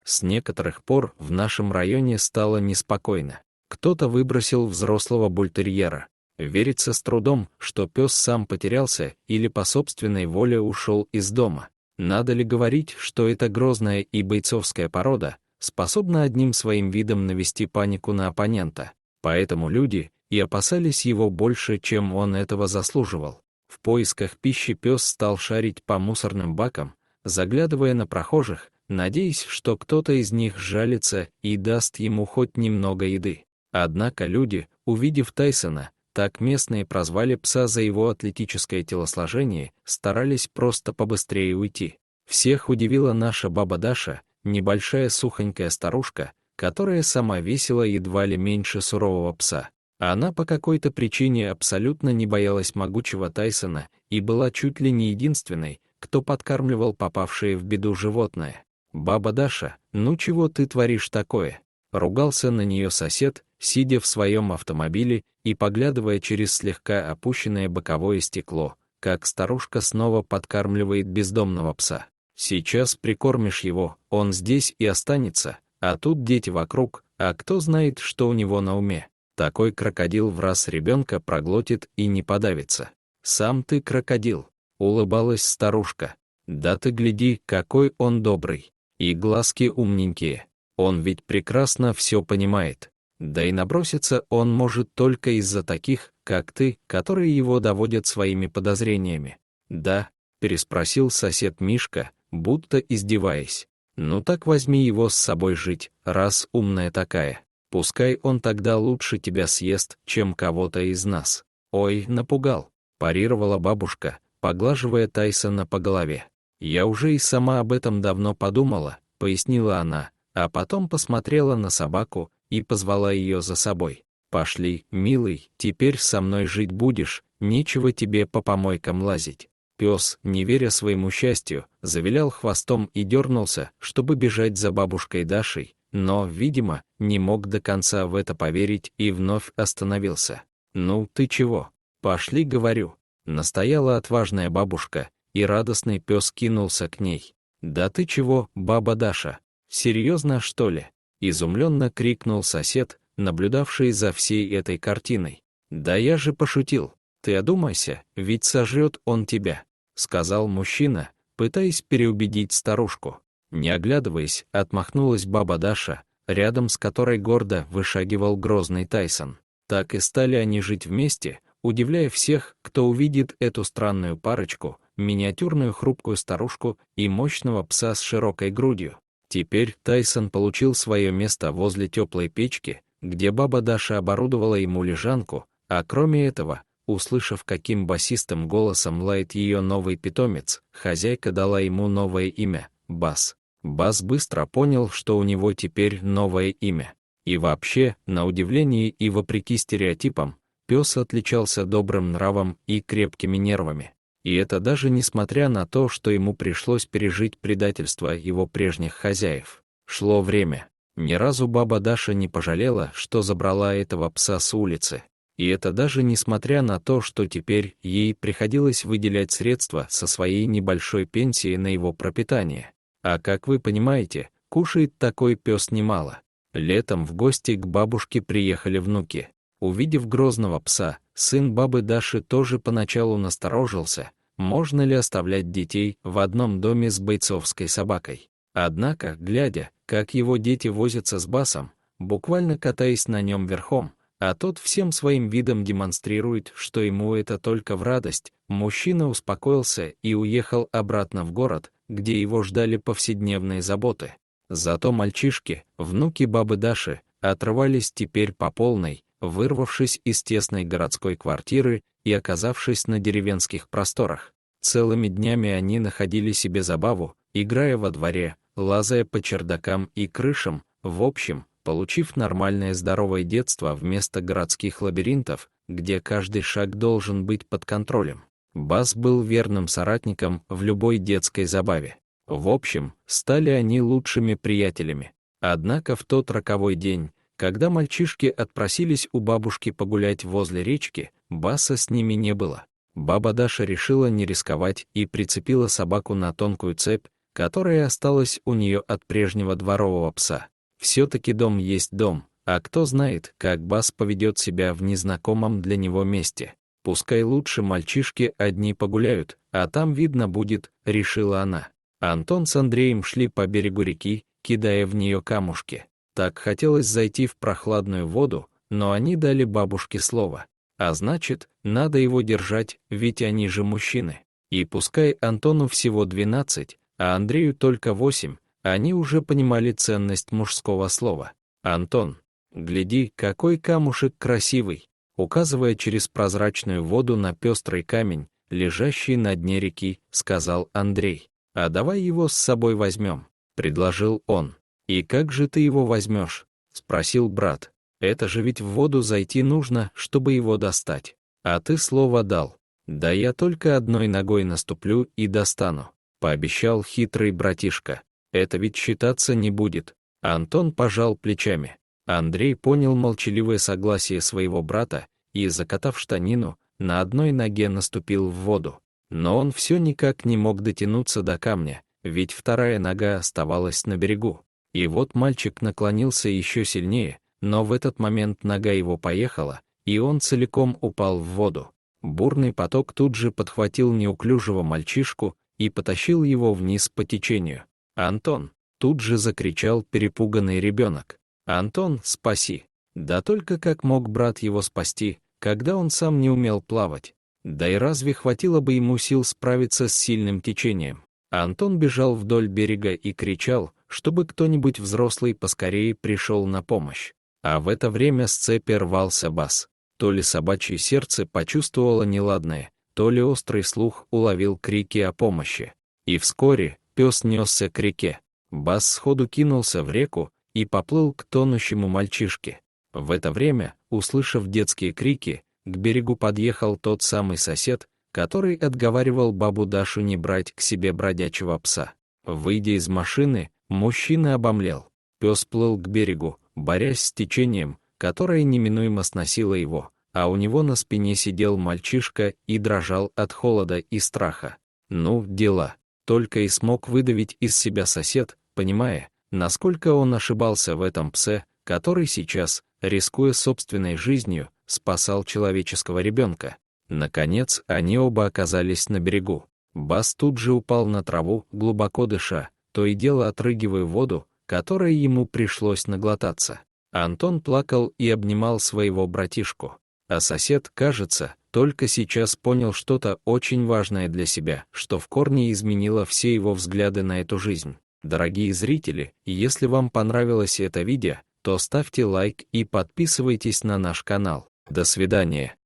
С некоторых пор в нашем районе стало неспокойно. Кто-то выбросил взрослого бультерьера. Верится с трудом, что пес сам потерялся или по собственной воле ушел из дома. Надо ли говорить, что эта грозная и бойцовская порода способна одним своим видом навести панику на оппонента, поэтому люди и опасались его больше, чем он этого заслуживал. В поисках пищи пес стал шарить по мусорным бакам, заглядывая на прохожих, надеясь, что кто-то из них сжалится и даст ему хоть немного еды. Однако люди, увидев Тайсона, так местные прозвали пса за его атлетическое телосложение, старались просто побыстрее уйти. Всех удивила наша баба Даша, небольшая сухонькая старушка, которая сама весила едва ли меньше сурового пса. Она по какой-то причине абсолютно не боялась могучего Тайсона и была чуть ли не единственной, кто подкармливал попавшее в беду животное. «Баба Даша, ну чего ты творишь такое?» — ругался на нее сосед, сидя в своем автомобиле и поглядывая через слегка опущенное боковое стекло, как старушка снова подкармливает бездомного пса. «Сейчас прикормишь его, он здесь и останется, а тут дети вокруг, а кто знает, что у него на уме. Такой крокодил в раз ребенка проглотит и не подавится». «Сам ты крокодил», — улыбалась старушка. «Да ты гляди, какой он добрый, и глазки умненькие, он ведь прекрасно все понимает. Да и наброситься он может только из-за таких, как ты, которые его доводят своими подозрениями». «Да?» — переспросил сосед Мишка, будто издеваясь. «Ну так возьми его с собой жить, раз умная такая. Пускай он тогда лучше тебя съест, чем кого-то из нас». «Ой, напугал», — парировала бабушка, поглаживая Тайсона по голове. «Я уже и сама об этом давно подумала», — пояснила она, а потом посмотрела на собаку и позвала ее за собой. «Пошли, милый, теперь со мной жить будешь, нечего тебе по помойкам лазить». Пес, не веря своему счастью, завилял хвостом и дернулся, чтобы бежать за бабушкой Дашей, но, видимо, не мог до конца в это поверить и вновь остановился. «Ну, ты чего? Пошли, говорю», — настояла отважная бабушка, и радостный пес кинулся к ней. «Да ты чего, баба Даша? Серьезно, что ли?» — изумленно крикнул сосед, наблюдавший за всей этой картиной. «Да я же пошутил. Ты одумайся, ведь сожрет он тебя», — сказал мужчина, пытаясь переубедить старушку. Не оглядываясь, отмахнулась баба Даша, рядом с которой гордо вышагивал грозный Тайсон. Так и стали они жить вместе, удивляя всех, кто увидит эту странную парочку, миниатюрную хрупкую старушку и мощного пса с широкой грудью. Теперь Тайсон получил свое место возле теплой печки, где баба Даша оборудовала ему лежанку, а кроме этого, услышав, каким басистым голосом лает ее новый питомец, хозяйка дала ему новое имя — Бас. Бас быстро понял, что у него теперь новое имя. И вообще, на удивление и вопреки стереотипам, пес отличался добрым нравом и крепкими нервами. И это даже несмотря на то, что ему пришлось пережить предательство его прежних хозяев. Шло время. Ни разу баба Даша не пожалела, что забрала этого пса с улицы. И это даже несмотря на то, что теперь ей приходилось выделять средства со своей небольшой пенсии на его пропитание. А как вы понимаете, кушает такой пес немало. Летом в гости к бабушке приехали внуки. Увидев грозного пса, сын бабы Даши тоже поначалу насторожился, можно ли оставлять детей в одном доме с бойцовской собакой. Однако, глядя, как его дети возятся с Басом, буквально катаясь на нем верхом, а тот всем своим видом демонстрирует, что ему это только в радость, мужчина успокоился и уехал обратно в город, где его ждали повседневные заботы. Зато мальчишки, внуки бабы Даши, отрывались теперь по полной, вырвавшись из тесной городской квартиры и оказавшись на деревенских просторах. Целыми днями они находили себе забаву, играя во дворе, лазая по чердакам и крышам, в общем, получив нормальное здоровое детство вместо городских лабиринтов, где каждый шаг должен быть под контролем. Бас был верным соратником в любой детской забаве. В общем, стали они лучшими приятелями. Однако в тот роковой день, когда мальчишки отпросились у бабушки погулять возле речки, Баса с ними не было. Баба Даша решила не рисковать и прицепила собаку на тонкую цепь, которая осталась у нее от прежнего дворового пса. Все-таки дом есть дом, а кто знает, как Бас поведет себя в незнакомом для него месте. Пускай лучше мальчишки одни погуляют, а там видно будет, решила она. Антон с Андреем шли по берегу реки, кидая в нее камушки. Так хотелось зайти в прохладную воду, но они дали бабушке слово. А значит, надо его держать, ведь они же мужчины. И пускай Антону всего 12, а Андрею только 8, они уже понимали ценность мужского слова. «Антон, гляди, какой камушек красивый», указывая через прозрачную воду на пестрый камень, лежащий на дне реки, сказал Андрей. «А давай его с собой возьмем», — предложил он. «И как же ты его возьмешь?» — спросил брат. «Это же ведь в воду зайти нужно, чтобы его достать. А ты слово дал». «Да я только одной ногой наступлю и достану», — пообещал хитрый братишка. «Это ведь считаться не будет». Антон пожал плечами. Андрей понял молчаливое согласие своего брата и, закатав штанину, на одной ноге наступил в воду. Но он все никак не мог дотянуться до камня, ведь вторая нога оставалась на берегу. И вот мальчик наклонился еще сильнее, но в этот момент нога его поехала, и он целиком упал в воду. Бурный поток тут же подхватил неуклюжего мальчишку и потащил его вниз по течению. «Антон!» — тут же закричал перепуганный ребенок. «Антон, спаси!» Да только как мог брат его спасти, когда он сам не умел плавать? Да и разве хватило бы ему сил справиться с сильным течением? Антон бежал вдоль берега и кричал, чтобы кто-нибудь взрослый поскорее пришел на помощь. А в это время с цепи рвался Бас. То ли собачье сердце почувствовало неладное, то ли острый слух уловил крики о помощи. И вскоре пес несся к реке. Бас сходу кинулся в реку и поплыл к тонущему мальчишке. В это время, услышав детские крики, к берегу подъехал тот самый сосед, который отговаривал бабу Дашу не брать к себе бродячего пса. Выйдя из машины, мужчина обомлел. Пес плыл к берегу, борясь с течением, которое неминуемо сносило его, а у него на спине сидел мальчишка и дрожал от холода и страха. «Ну, дела», — только и смог выдавить из себя сосед, понимая, насколько он ошибался в этом псе, который сейчас, рискуя собственной жизнью, спасал человеческого ребенка. Наконец, они оба оказались на берегу. Бас тут же упал на траву, глубоко дыша, то и дело отрыгивая воду, которой ему пришлось наглотаться. Антон плакал и обнимал своего братишку. А сосед, кажется, только сейчас понял что-то очень важное для себя, что в корне изменило все его взгляды на эту жизнь. Дорогие зрители, если вам понравилось это видео, то ставьте лайк и подписывайтесь на наш канал. До свидания.